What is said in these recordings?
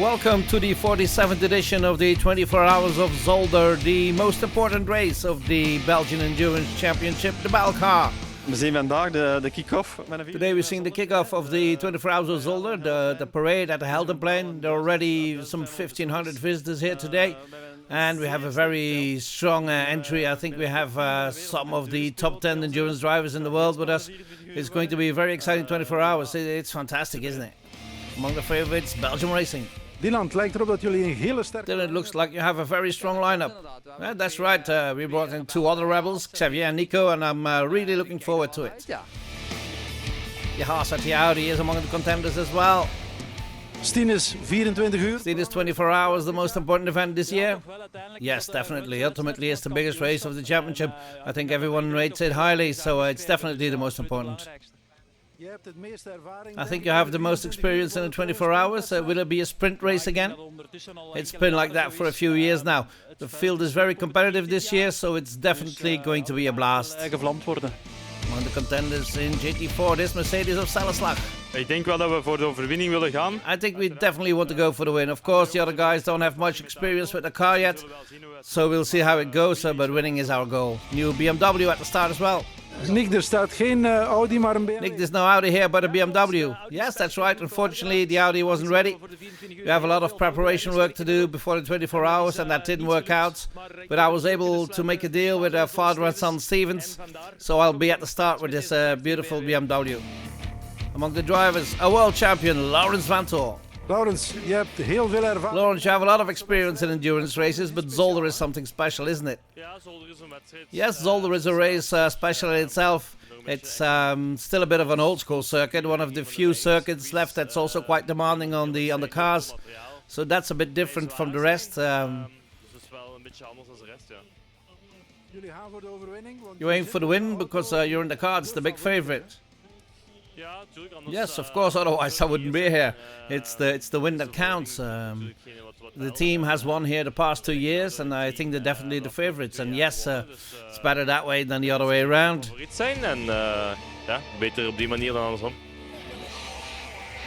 Welcome to the 47th edition of the 24 Hours of Zolder, the most important race of the Belgian Endurance Championship, the Belcar. We zien vandaag de kick-off. Today we're seeing the kick-off of the 24 Hours of Zolder, the parade at the Heldenplein. There are already some 1,500 visitors here today. And we have a very strong entry. I think we have some of the top 10 endurance drivers in the world with us. It's going to be a very exciting 24 hours. It's fantastic, isn't it? Among the favorites, Belgium Racing. Dylan, het lijkt erop dat jullie een hele sterke... Dylan, it looks like you have a very strong lineup. Yeah, that's right. We brought in two other rebels, Xavier and Nico, and I'm really looking forward to it. The Haas at the Audi is among the contenders as well. Stien is 24 uur. Stien is 24 hours, the most important event this year? Yes, definitely. Ultimately, it's the biggest race of the championship. I think everyone rates it highly, so it's definitely the most important. I think you have the most experience in the 24 hours. Will it be a sprint race again? It's been like that for a few years now. The field is very competitive this year, so it's definitely going to be a blast. Among the contenders in GT4, this Mercedes of Sallerslag. Ik denk wel dat we voor de overwinning willen gaan. I think we definitely want to go for the win. Of course, the other guys don't have much experience with the car yet, so we'll see how it goes, but winning is our goal. New BMW at the start as well. Nick, er staat geen Audi, maar een BMW. Nick, there's no Audi here, but a BMW. Yes, that's right. Unfortunately, the Audi wasn't ready. We have a lot of preparation work to do before the 24 hours, and that didn't work out. But I was able to make a deal with father and son Stevens, so I'll be at the start with this beautiful BMW. Among the drivers, a world champion, Laurens Vanthoor. Laurens, je hebt heel veel ervaring. Laurens, you have a lot of experience in endurance races, but Zolder is something special, isn't it? Yes, Zolder is a race special in itself. It's still a bit of an old school circuit, one of the few circuits left that's also quite demanding on the cars. So that's a bit different from the rest. You aim for the win because you're in the car, it's the big favorite. Yes, of course, otherwise I wouldn't be here. It's the win that counts. The team has won here the past 2 years, and I think they're definitely the favorites. And yes, it's better that way than the other way around. Beter op die manier dan andersom.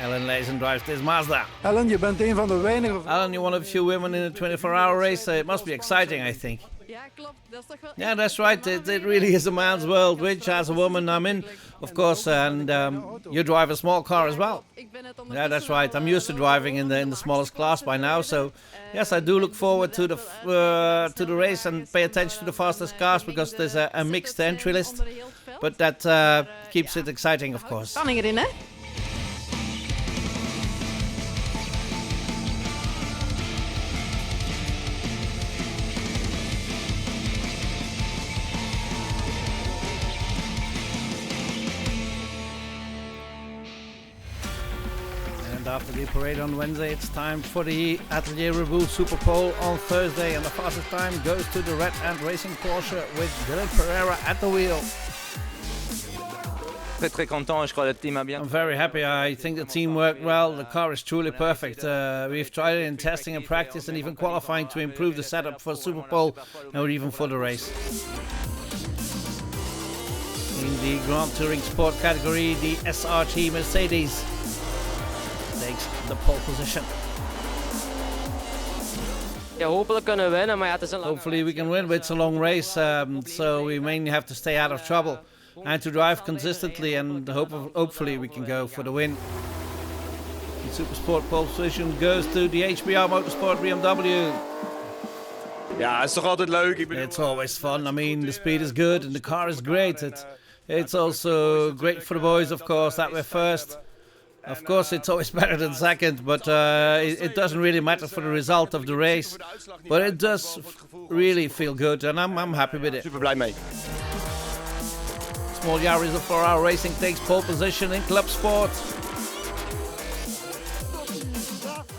Ellen Leijzen drives this Mazda. Ellen, je bent een van de weinigen... Ellen, you're one of the few women in the 24-hour race. It must be exciting, I think. Yeah, that's right. It really is a man's world, which as a woman I'm in, of course, and you drive a small car as well. Yeah, that's right. I'm used to driving in the smallest class by now, so yes, I do look forward to the race and pay attention to the fastest cars because there's a mixed entry list, but that keeps it exciting, of course. After the parade on Wednesday, it's time for the Atelier Reboul Super Pole on Thursday, and the fastest time goes to the Red Ant Racing Porsche with Dylan Pereira at the wheel. I'm very happy. I think the team worked well. The car is truly perfect. We've tried it in testing and practice and even qualifying to improve the setup for Super Pole or even for the race. In the Grand Touring Sport category, the SRT Mercedes takes the pole position. Hopefully we can win, but it's a long race, so we mainly have to stay out of trouble and to drive consistently, and hopefully we can go for the win. The Super Sport pole position goes to the HBR Motorsport BMW. Ja, is toch altijd leuk. It's always fun. I mean, the speed is good and the car is great. It's also great for the boys, of course, that we're first. Of course, it's always better than second, but it doesn't really matter for the result of the race. But it does really feel good, and I'm happy with it. Super blij mee. Small Yaris of 4-hour racing takes pole position in Club Sport.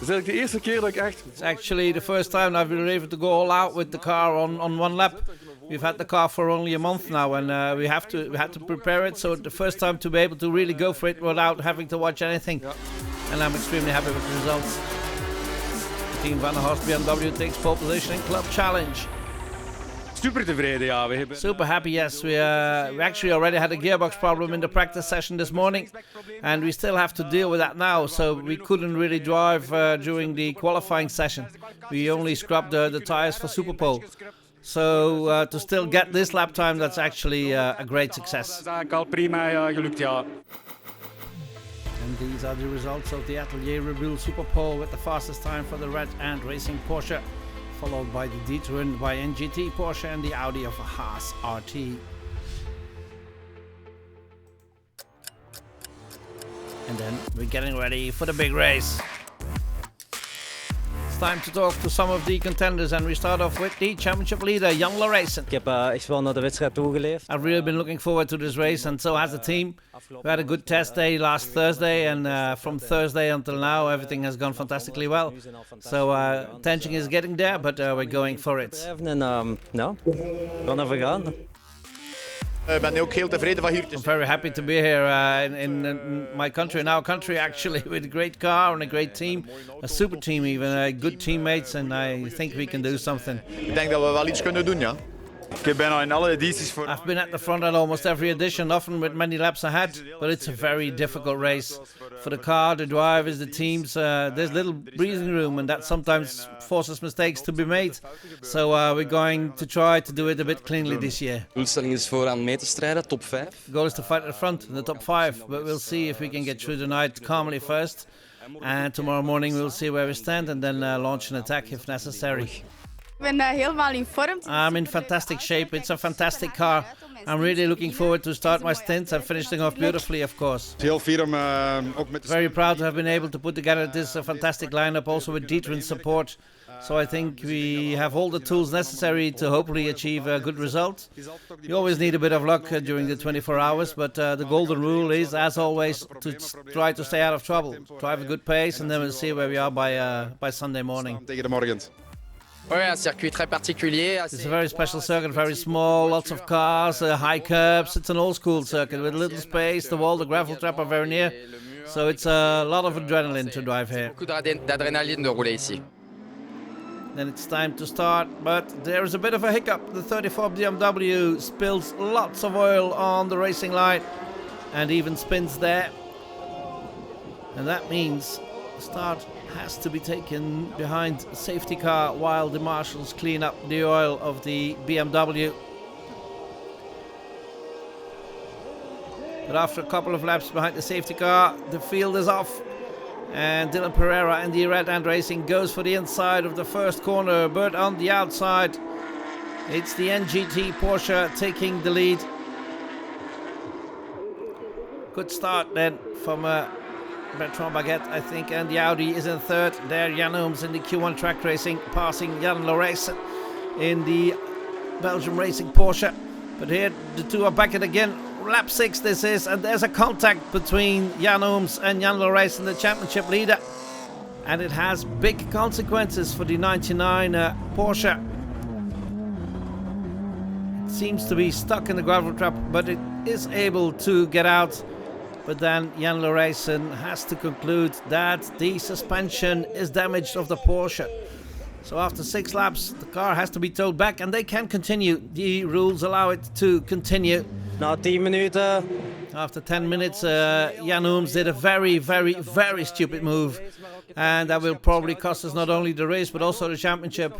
is eigenlijk de eerste keer dat ik echt... It's actually the first time I've been able to go all out with the car on one lap. We've had the car for only a month now, and we had to prepare it. So the first time to be able to really go for it without having to watch anything. And I'm extremely happy with the results. Team Van der Horst BMW takes pole position in Club Challenge. Super tevreden, ja. We hebben... Super happy, yes. We actually already had a gearbox problem in the practice session this morning, and we still have to deal with that now. So we couldn't really drive during the qualifying session. We only scrubbed the tires for Superpole. So to still get this lap time, that's actually a great success. Dat is eigenlijk al prima gelukt, ja. And these are the results of the Atelier Rebuild Superpole with the fastest time for the Red Ant Racing Porsche, followed by the D-Twin by NGT Porsche and the Audi of Haas RT. And then we're getting ready for the big race. It's time to talk to some of the contenders, and we start off with the championship leader, Jan Laurijsen. Ik heb echt wel naar de wedstrijd toegeleefd. I've really been looking forward to this race, and so has the team. We had a good test day last Thursday, and from Thursday until now, everything has gone fantastically well. So tension is getting there, but we're going for it. En ja, we gaan even gaan. Ik ben ook heel tevreden van hier te I'm very happy to be here in my country, in our country actually, with a great car and a great team, a super team even, good teammates, and I think we can do something. Ik denk dat we wel iets kunnen doen, ja. Ik heb bijna in alle edities voor... I've been at the front at almost every edition, often with many laps ahead, but it's a very difficult race. For the car, the drivers, the teams, there's little breathing room, and that sometimes forces mistakes to be made. So we're going to try to do it a bit cleanly this year. De doelstelling is vooraan mee te strijden, top 5. The goal is to fight at the front, in the top 5, but we'll see if we can get through the night calmly first. And tomorrow morning we'll see where we stand and then launch an attack if necessary. Ik ben helemaal in vorm. I'm in fantastic shape. It's a fantastic car. I'm really looking forward to start my stint and finishing off beautifully, of course. Heel fier om ook met Very proud to have been able to put together this fantastic lineup, also with Dietrich support. So I think we have all the tools necessary to hopefully achieve a good result. You always need a bit of luck during the 24 hours, but the golden rule is, as always, to try to stay out of trouble. Drive a good pace, and then we'll see where we are by Sunday morning. tegen de morgen. Ouais, un circuit très particulier. It's a very special circuit, very small, lots of cars, high curbs. It's an old school circuit with little space. The wall, the gravel trap are very near. So it's a lot of adrenaline to drive here. Beaucoup d'adrénaline de rouler ici. Then it's time to start, but there is a bit of a hiccup. The 34 BMW spills lots of oil on the racing line and even spins there. And that means the start has to be taken behind a safety car while the marshals clean up the oil of the BMW. But after a couple of laps behind the safety car, the field is off. And Dylan Pereira and the Red Ant Racing goes for the inside of the first corner, but on the outside, it's the NGT Porsche taking the lead. Good start then from Bertrand Baguette, I think, and the Audi is in third. There, Jan Ooms in the Q1 track racing, passing Jan Laurijsen in the Belgium Racing Porsche. But here, the two are back at again. Lap 6 this is, and there's a contact between Jan Ooms and Jan Laurijsen, the championship leader. And it has big consequences for the 99 Porsche. It seems to be stuck in the gravel trap, but it is able to get out. But then Jan Laurijsen has to conclude that the suspension is damaged of the Porsche. So after 6 laps, the car has to be towed back and they can continue. The rules allow it to continue. Na 10 minuten. After 10 minutes, Jan Ooms did a very, very, very stupid move. And that will probably cost us not only the race, but also the championship.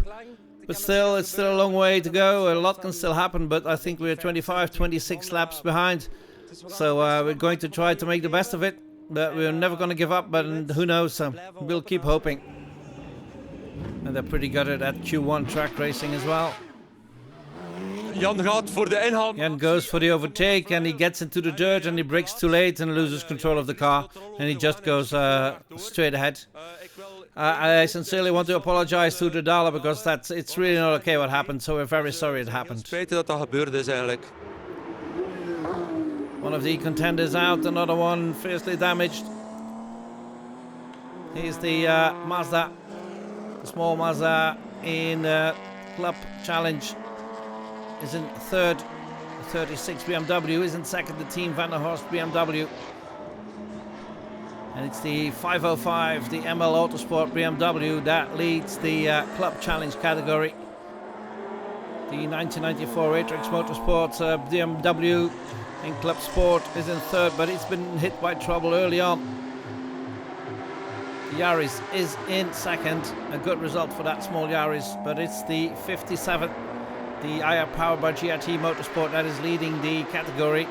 But still, it's still a long way to go. A lot can still happen, but I think we're 25, 26 laps behind. So we're going to try to make the best of it, but we're never going to give up, but who knows, we'll keep hoping. And they're pretty good at that Q1 track racing as well. Jan gaat voor de inhaal. Jan goes for the overtake and he gets into the dirt and he brakes too late and loses control of the car and he just goes straight ahead. I sincerely want to apologize to the Dala because it's really not okay what happened, so we're very sorry it happened. Spijt dat dat gebeurd is eigenlijk. One of the contenders out, another one fiercely damaged. Here's the Mazda, the small Mazda in Club Challenge is in third. The 36 BMW is in second. The Team Van der Horst BMW. And it's the 505, the ML Autosport BMW that leads the Club Challenge category. The 1994 Atrix Motorsports BMW in Club Sport is in third, but it's been hit by trouble early on. The Yaris is in second, a good result for that small Yaris, but it's the 57, the IR powered by GRT Motorsport, that is leading the category.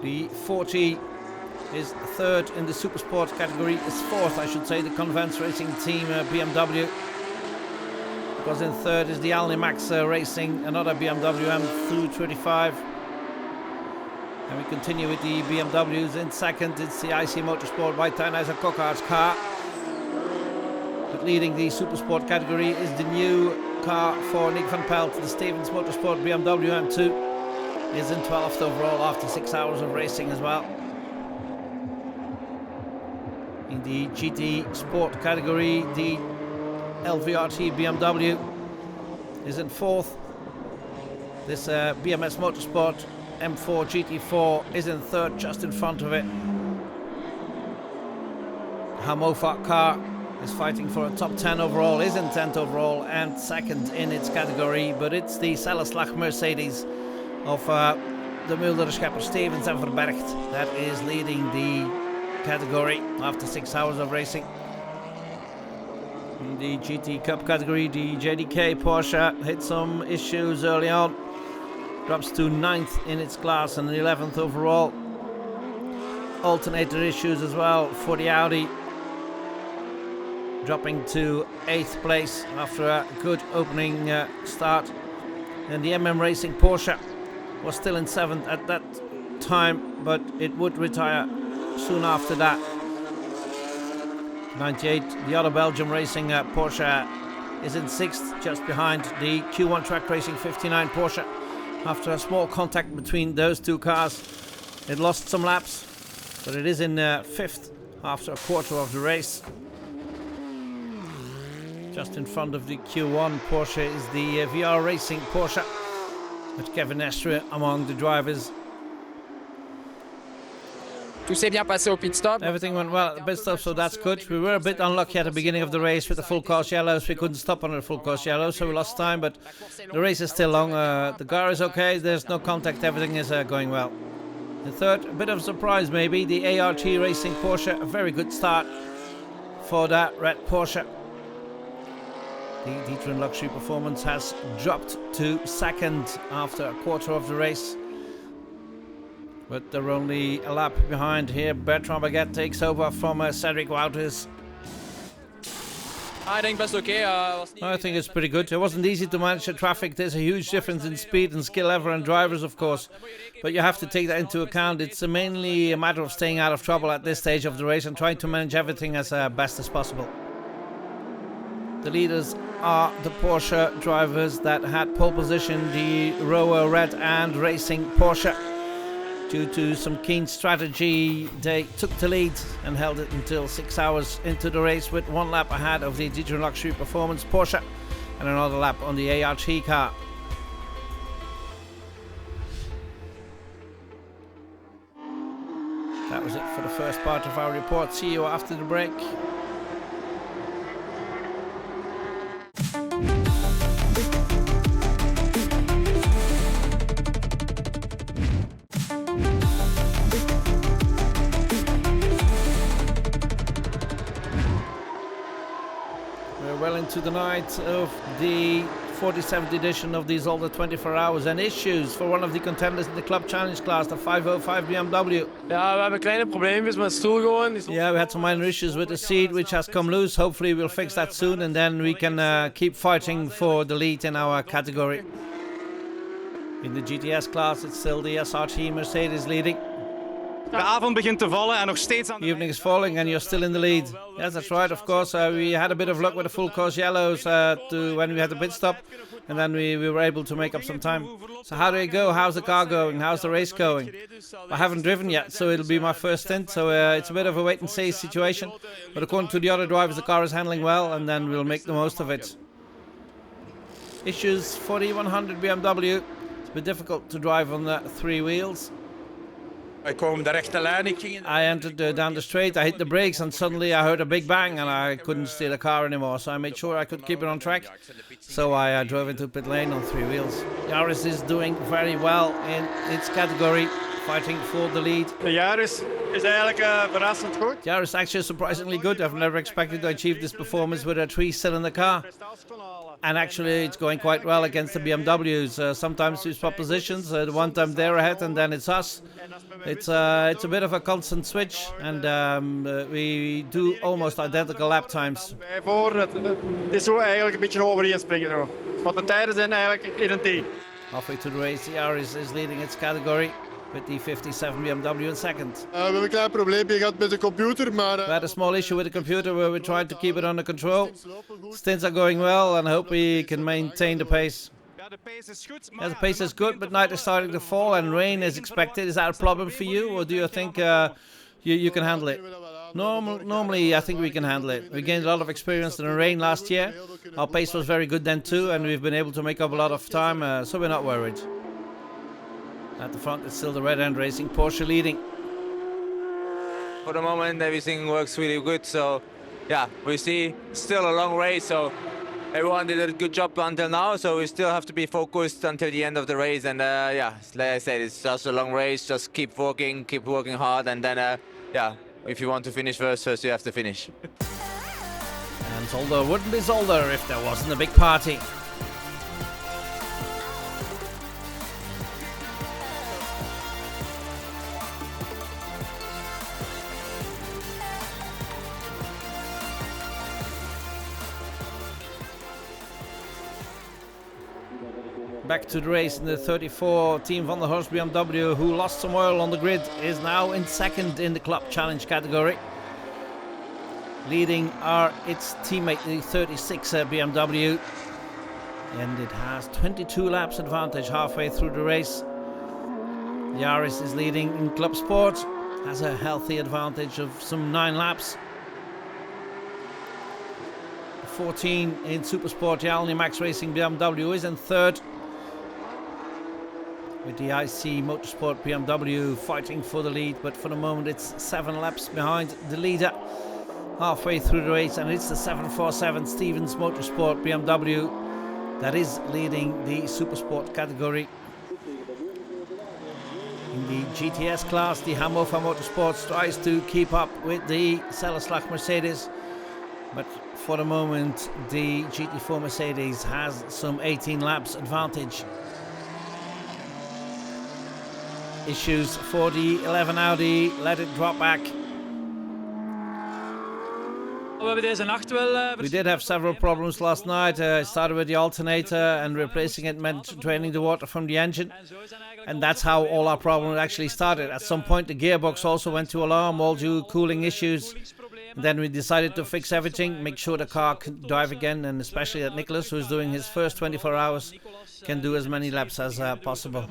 The 40 is third in the Super Sport category, is fourth, I should say, the Convents Racing Team BMW. Because in third is the Alnimax Racing, another BMW M235. And we continue with the BMWs. In second, it's the IC Motorsport by Tijnhuis Kokkaard's car. But leading the Super Sport category is the new car for Nick van Pelt, the Stevens Motorsport BMW M2. Is in 12th overall after 6 hours of racing as well. In the GT Sport category, the LVRT BMW is in fourth. This BMS Motorsport M4 GT4 is in third, just in front of it. Hamofa car is fighting for a top 10 overall, is in 10th overall and second in its category, but it's the Selleslag Mercedes of the Mulder, Schepper, Stevens and Verbergt that is leading the category after 6 hours of racing. In the GT Cup category, the JDK Porsche hit some issues early on, drops to 9th in its class and 11th overall. Alternator issues as well for the Audi, dropping to 8th place after a good opening start. And the MM Racing Porsche was still in 7th at that time, but it would retire soon after that. 98, the other Belgium Racing Porsche is in 6th, just behind the Q1 Track Racing 59 Porsche. After a small contact between those two cars, it lost some laps, but it is in 5th after a quarter of the race. Just in front of the Q1 Porsche is the VR Racing Porsche, with Kevin Estre among the drivers. Tout s'est bien passé au pit stop. Everything went well at the pit stop, so that's good. We were a bit unlucky at the beginning of the race with the full course yellows. We couldn't stop under the full course yellows, so we lost time, but the race is still long. The car is okay, there's no contact, everything is going well. The third, a bit of a surprise maybe, the ART Racing Porsche, a very good start for that red Porsche. The D'Ieteren Luxury Performance has dropped to 2nd after a quarter of the race. But they're only a lap behind here. Bertrand Baguette takes over from Cedric Wouters. I think best okay. I think it's pretty good. It wasn't easy to manage the traffic. There's a huge difference in speed and skill level and drivers, of course. But you have to take that into account. It's mainly a matter of staying out of trouble at this stage of the race and trying to manage everything as best as possible. The leaders are the Porsche drivers that had pole position, the Rower Red and Racing Porsche. Due to some keen strategy, they took the lead and held it until 6 hours into the race, with 1 lap ahead of the D'Ieteren Luxury Performance Porsche and another lap on the ART car. That was it for the first part of our report. See you after the break. Well into the night of the 47th edition of the Zolder 24 Hours, and issues for one of the contenders in the Club Challenge class, the 505 BMW. Ja, we hebben kleine probleempjes met stoel gewoon. Yeah, we had some minor issues with the seat which has come loose. Hopefully we'll fix that soon, and then we can keep fighting for the lead in our category. In the GTS class, it's still the SRT Mercedes leading. De avond begint te vallen en nog steeds aan de Evening is falling and you're still in the lead. Yes, that's right. Of course, we had a bit of luck with the full course yellows when we had the pit stop, and then we were able to make up some time. So how do it go? How's the car going? How's the race going? I haven't driven yet, so it'll be my first stint. So it's a bit of a wait and see situation. But according to the other drivers, the car is handling well, and then we'll make the most of it. Issues for the 100 BMW. It's a bit difficult to drive on the three wheels. I entered down the straight, I hit the brakes, and suddenly I heard a big bang and I couldn't steer the car anymore, so I made sure I could keep it on track. So I drove into pit lane on three wheels. Yaris is doing very well in its category, fighting for the lead. De Yaris is eigenlijk verrassend goed. Yaris actually is surprisingly good. I've never expected to achieve this performance with a three-cylinder car. And actually it's going quite well against the BMWs. Sometimes we swap positions, the one time they're ahead and then it's us. It's a bit of a constant switch, and we do almost identical lap times. Het is zo eigenlijk een beetje overheen springen. Want de tijden zijn eigenlijk identiek. Halfway to the race, the Yaris is leading its category with the 57 BMW in second. We hebben een klein probleempje gehad met de computer, maar... We had a small issue with the computer where we tried to keep it under control. Stints are going well and I hope we can maintain the pace. Yeah, the pace is good, but night is starting to fall and rain is expected. Is that a problem for you, or do you think you can handle it? Normally, I think we can handle it. We gained a lot of experience in the rain last year. Our pace was very good then too, and we've been able to make up a lot of time, so we're not worried. At the front, it's still the Red End Racing Porsche leading. For the moment, everything works really good. So, yeah, we see still a long race. So, everyone did a good job until now. So, we still have to be focused until the end of the race. And yeah, like I said, it's just a long race. Just keep working hard, and then yeah, if you want to finish first, you have to finish. And Zolder wouldn't be Zolder if there wasn't a big party. Back to the race in the 34 Team Van der Horst BMW, who lost some oil on the grid, is now in second in the Club Challenge category. Leading are its teammate, the 36 BMW, and it has 22 laps advantage halfway through the race. Yaris is leading in Club Sport, has a healthy advantage of some 9 laps. 14 in Super Sport, the Alni Max Racing BMW is in third, with the IC Motorsport BMW fighting for the lead, but for the moment it's 7 laps behind the leader halfway through the race, and it's the 747 Stevens Motorsport BMW that is leading the Super Sport category. In the GTS class, the Hannover Motorsports tries to keep up with the Sellerslag Mercedes, but for the moment the GT4 Mercedes has some 18 laps advantage. Issues for the 11 Audi, let it drop back. We did have several problems last night. Started with the alternator, and replacing it meant draining the water from the engine. And that's how all our problems actually started. At some point the gearbox also went to alarm, all due cooling issues. And then we decided to fix everything, make sure the car can drive again, and especially that Nicholas, who's doing his first 24 hours, can do as many laps as possible.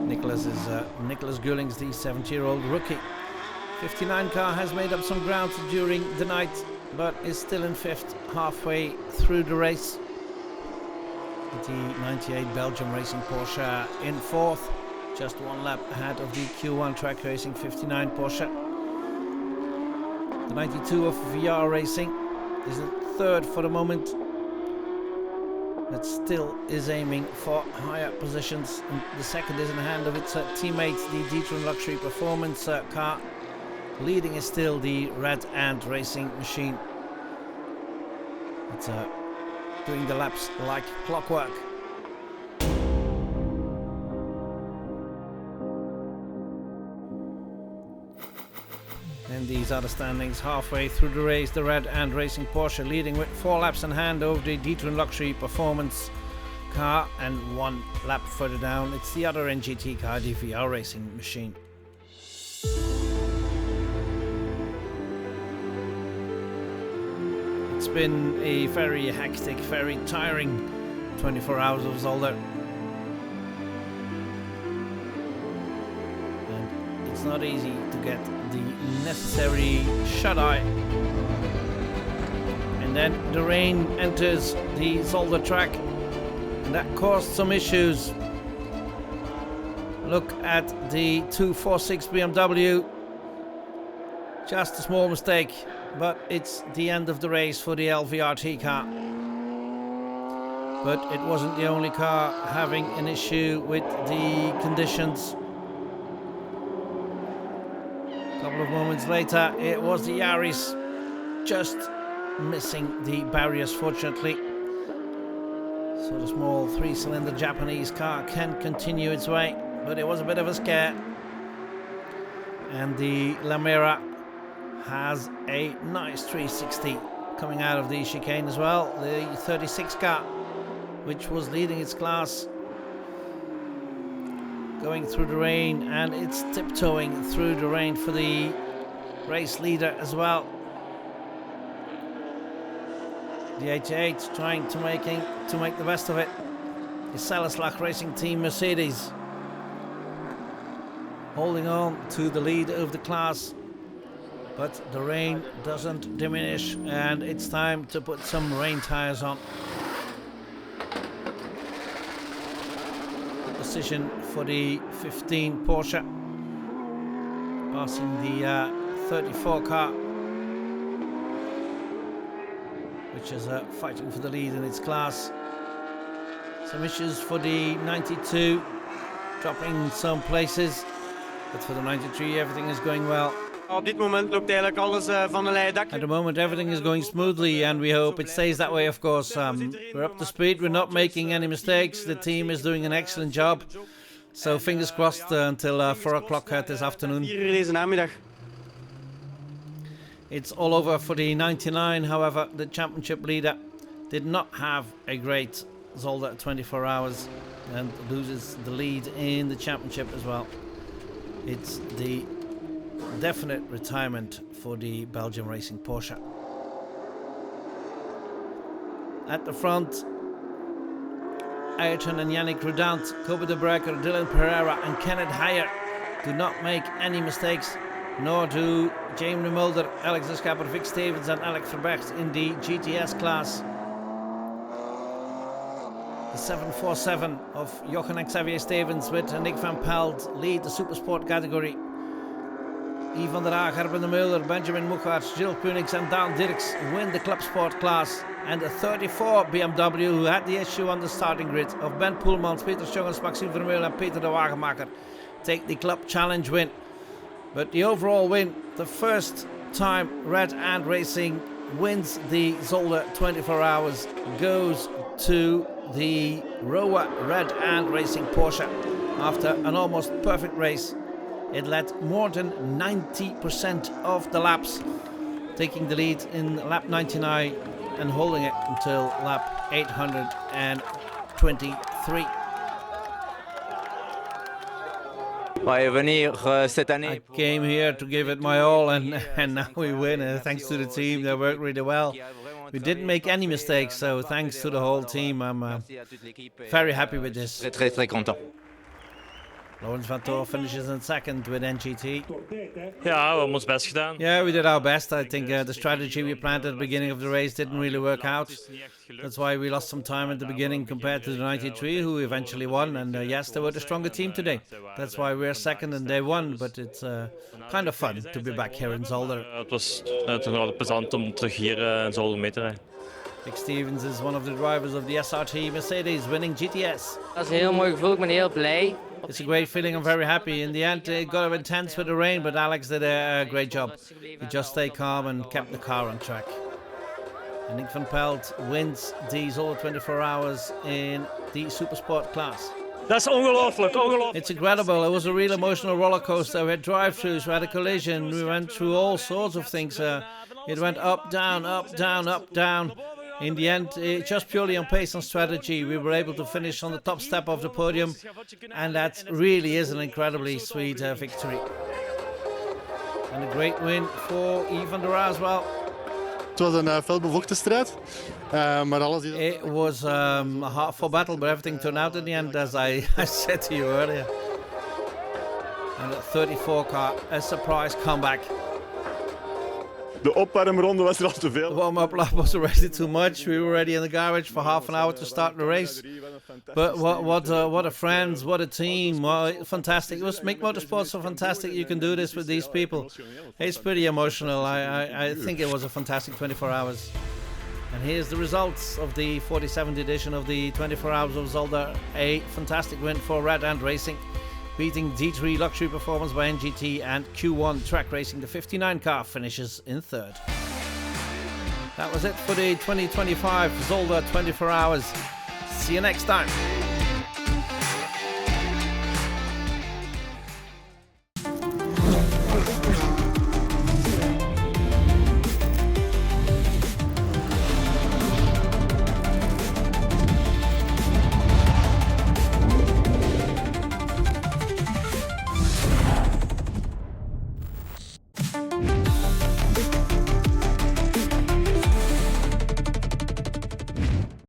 Nicholas Gullings, the 70-year-old rookie. 59 car has made up some ground during the night, but is still in 5th halfway through the race. The 98 Belgium Racing Porsche in 4th, just 1 lap ahead of the Q1 Track Racing 59 Porsche. The 92 of VR Racing is in 3rd for the moment, but still is aiming for higher positions. And the 2nd is in the hand of its teammates, the D-Tron Luxury Performance car. Leading is still the Red Ant Racing machine. It's doing the laps like clockwork. And these are the standings halfway through the race. The Red Ant Racing Porsche leading with 4 laps in hand over the D-Tron Luxury Performance car, and 1 lap further down it's the other NGT car, the VR racing machine. It's been a very hectic, very tiring 24 hours of Zolder. And it's not easy to get the necessary shut-eye. And then the rain enters the Zolder track, and that caused some issues. Look at the 246 BMW. Just a small mistake, but it's the end of the race for the LVRT car. But it wasn't the only car having an issue with the conditions. A couple of moments later, it was the Yaris, just missing the barriers, fortunately. So the small 3-cylinder Japanese car can continue its way, but it was a bit of a scare. And the Lamera has a nice 360 coming out of the chicane as well. The 36 car, which was leading its class, going through the rain, and it's tiptoeing through the rain for the race leader as well. The 88 trying to make the best of it. The Salislach Racing Team Mercedes holding on to the lead of the class, but the rain doesn't diminish, and it's time to put some rain tires on. Decision for the 15 Porsche, passing the 34 car, which is fighting for the lead in its class. Some issues for the 92, dropping some places, but for the 93 everything is going well. Op dit moment loopt eigenlijk alles van een leien dakje. At the moment everything is going smoothly, and we hope it stays that way, of course. We're up to speed, we're not making any mistakes, the team is doing an excellent job. So fingers crossed until 4 o'clock this afternoon. Hier deze namiddag. It's all over for the 99, however the championship leader did not have a great Zolder 24 hours and loses the lead in the championship as well. It's the definite retirement for the Belgian Racing Porsche. At the front, Ayrton and Yannick Rudant, Kobe de Breker, Dylan Pereira and Kenneth Heyer do not make any mistakes, nor do Jamie Mulder, Alex de Schapper, Vic Stevens and Alex Verbecht in the GTS class. The 747 of Jochen and Xavier Stevens with Nick van Pelt lead the Supersport category. Yvan der Haag, Herben de Mulder, Benjamin Mucharts, Jill Punix and Daan Dirks win the Club Sport class. And the 34 BMW, who had the issue on the starting grid of Ben Poelmans, Peter Schongens, Maxime Vermeulen and Peter de Wagenmaker, take the Club Challenge win. But the overall win, the first time Red Ant Racing wins the Zolder 24 hours, goes to the Roa Red Ant Racing Porsche. After an almost perfect race, it led more than 90% of the laps, taking the lead in lap 99 and holding it until lap 823. I came here to give it my all, and now we win. Thanks to the team, they worked really well. We didn't make any mistakes, so thanks to the whole team. I'm very happy with this. Très content. Laurens van Toor finishes in second with NGT. Ja, we hebben ons best gedaan. Yeah, we did our best. I think the strategy we planned at the beginning of the race didn't really work out. That's why we lost some time at the beginning compared to the 93, who eventually won. And yes, they were the stronger team today. That's why we're second and they won. But it's kind of fun to be back here in Zolder. Het was toch wel plezant om terug hier in Zolder mee te rijden. Vic Stevens is one of the drivers of the SRT Mercedes, winning GTS. Dat is een heel mooi gevoel, ik ben heel blij. It's a great feeling, I'm very happy. In the end, it got a bit intense with the rain, but Alex did a great job. He just stayed calm and kept the car on track. And Nick van Pelt wins the Zolder 24 hours in the Supersport class. Dat is ongelooflijk, ongelooflijk. It's incredible. It was a real emotional roller coaster. We had drive-thrus, we had a collision, we went through all sorts of things. It went up, down, up, down, up, down. In the end, just purely on pace and strategy, we were able to finish on the top step of the podium, and that really is an incredibly sweet victory. And a great win for Ivan der as well. Het was een felbevochten strijd, maar alles is... It was a hard-fought battle, but everything turned out in the end, as I said to you earlier. And at 34 car, a surprise comeback. De opwarmronde was er al te veel. The warm-up lap was already too much. We were already in the garage for half an hour to start the race. But what a friends, what a team, fantastic. It was make motorsport so fantastic. You can do this with these people. It's pretty emotional. I think it was a fantastic 24 hours. And here's the results of the 47th edition of the 24 Hours of Zolder. A fantastic win for Red Ant Racing, beating D3 Luxury Performance by NGT, and Q1 Track Racing, the 59 car, finishes in third. That was it for the 2025 Zolder 24 Hours. See you next time.